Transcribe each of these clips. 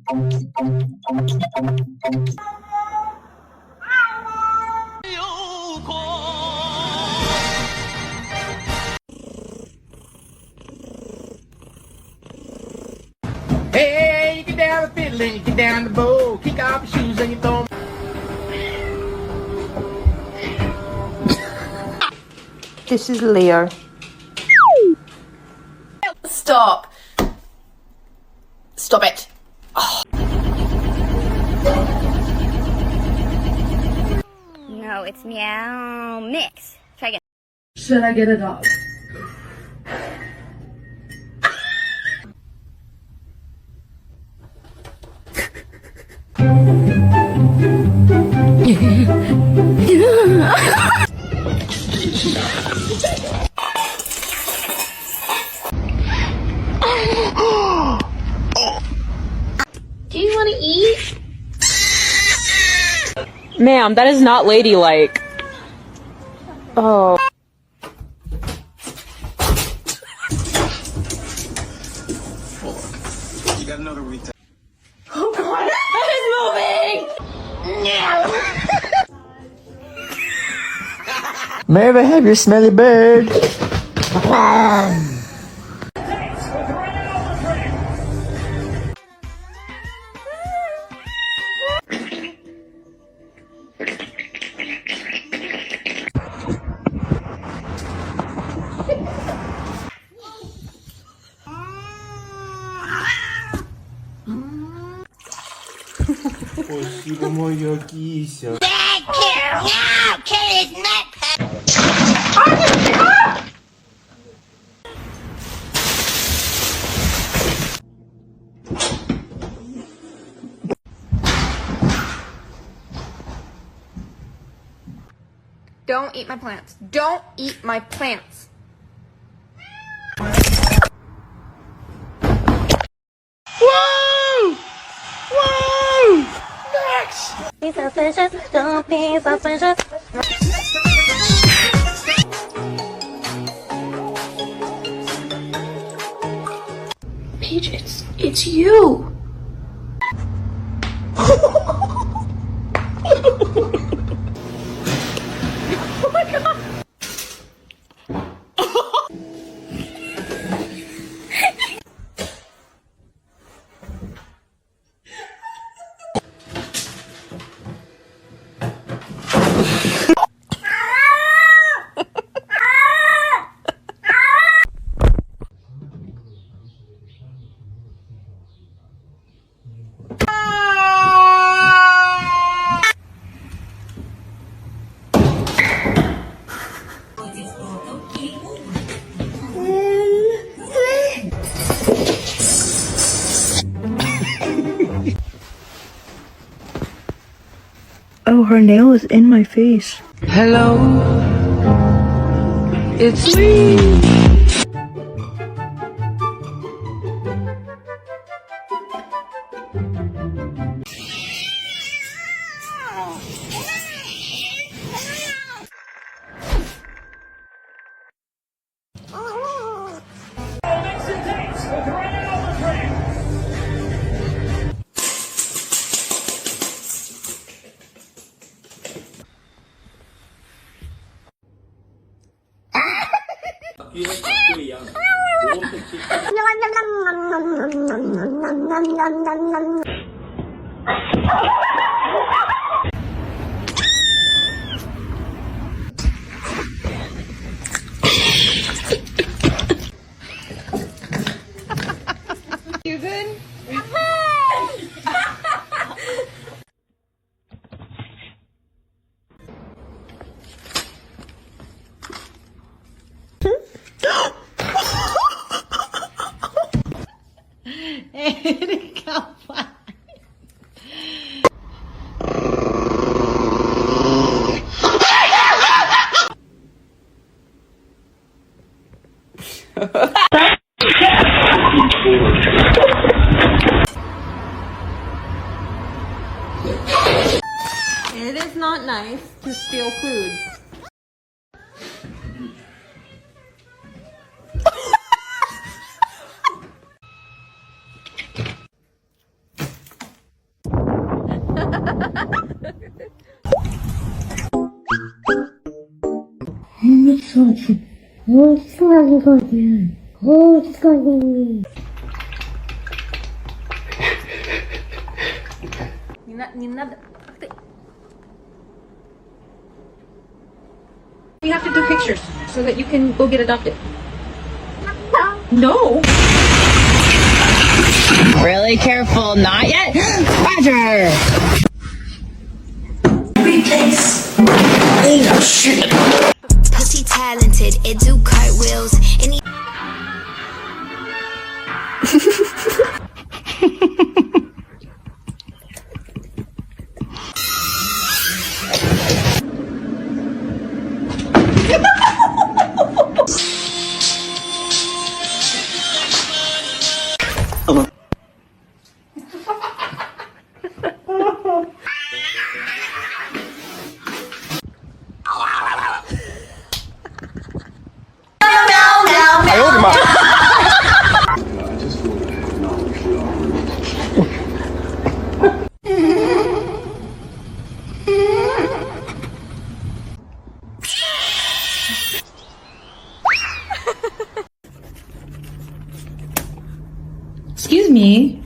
Hey, you get down the fiddle and you get down the bow. Kick off your shoes and you throw 'em. This is Leo. Stop. Stop it. Oh. No, it's meow mix. Try again. Should I get a dog? Do you want to eat? Ma'am, that is not ladylike. Oh. You got another retake. Oh God, it's moving! No! May I have your smelly bird? Спасибо, моя кися. Don't eat my plants. Don't eat my plants. Whoa! Whoa! Max! Be suspicious, don't be suspicious. Paige, it's you. Oh my God. Oh, her nail is in my face. Hello, it's me. You good? It is not nice to steal food. Не надо. Ах ты. We have to do pictures so that you can go get adopted. No. Really careful, not yet. Roger. Pussy talented, it do cartwheels. Any Excuse me.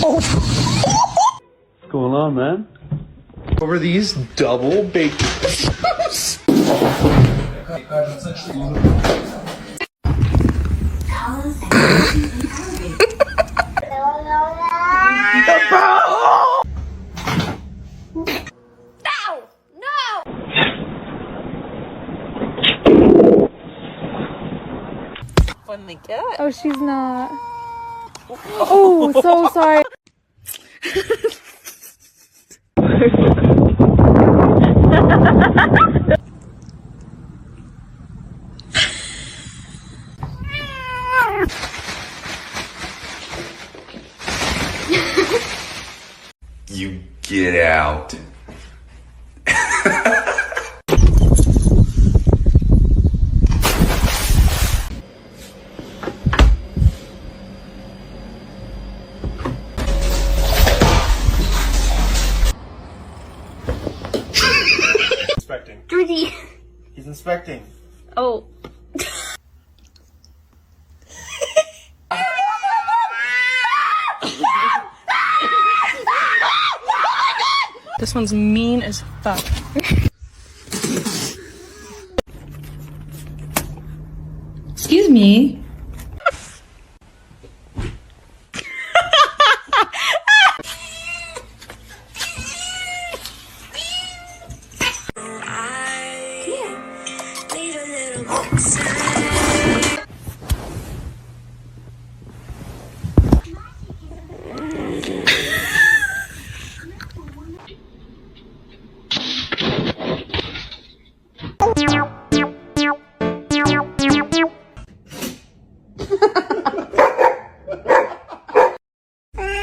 What's going on, man? Over these double baked. Oh, she's not. Oh, so sorry. You get out. Inspecting. Georgie. He's inspecting. Oh. This one's mean as fuck. Excuse me.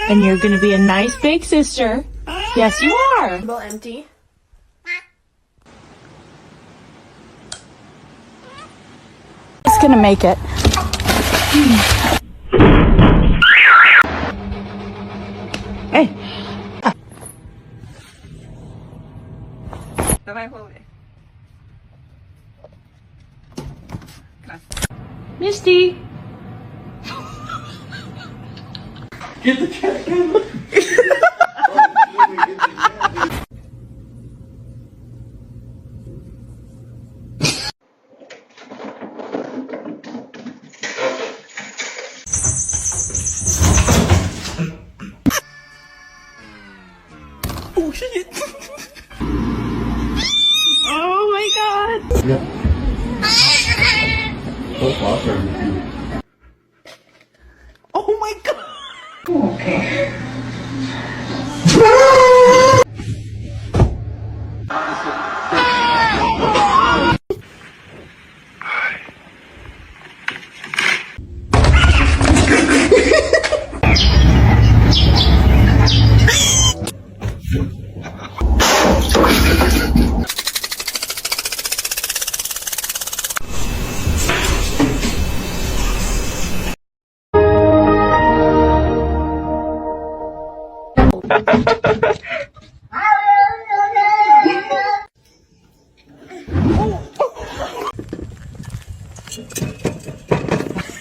And you're gonna be a nice big sister. Yes, you are. Empty. It's gonna make it. Hey. Давай голове. Misty. Get the cat. Oh shit. Oh my god!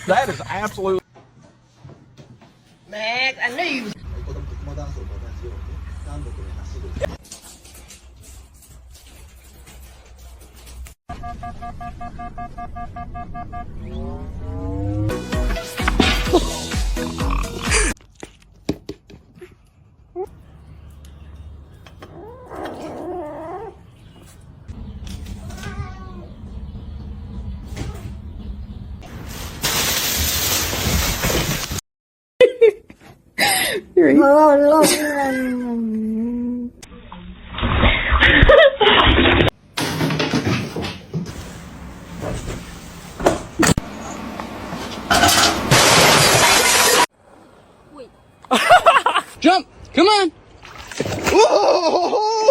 That is absolutely. Max, I knew you. Jump! Come on! Whoa!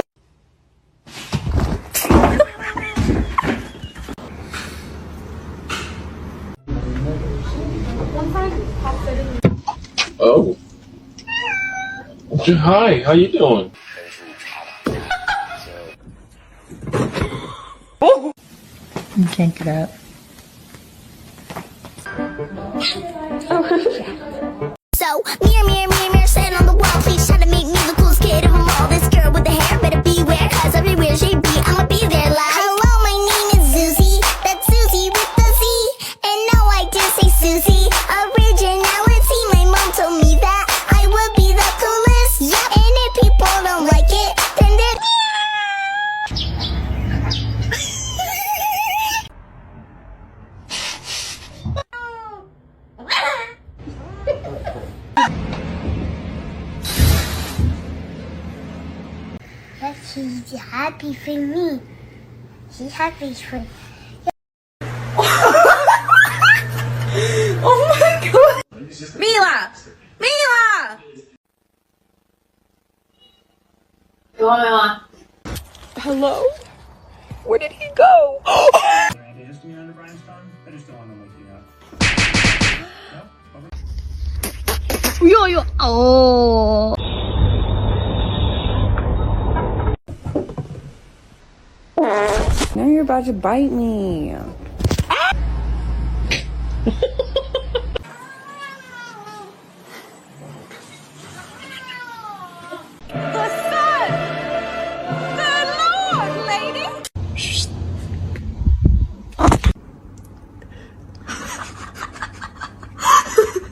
Oh. Hi, how you doing? You can't get up. So, mirror, mirror, mirror, mirror, stand on the wall. Please try to make me the coolest kid of them all. This girl with the hair better beware, cause everywhere she be, I'ma be there like. Hello, my name is Susie. That's Susie with the Z. And no, I did say Susie. Originality, my mom told me that I would be the coolest. Yep. And if people don't like it, then they're. Yes, she's happy for me. She's happy for me. Oh my god! Mila! Mila! Go on, Mila. Hello? Where did he go? Yo, yo, oh. Now you're about to bite me.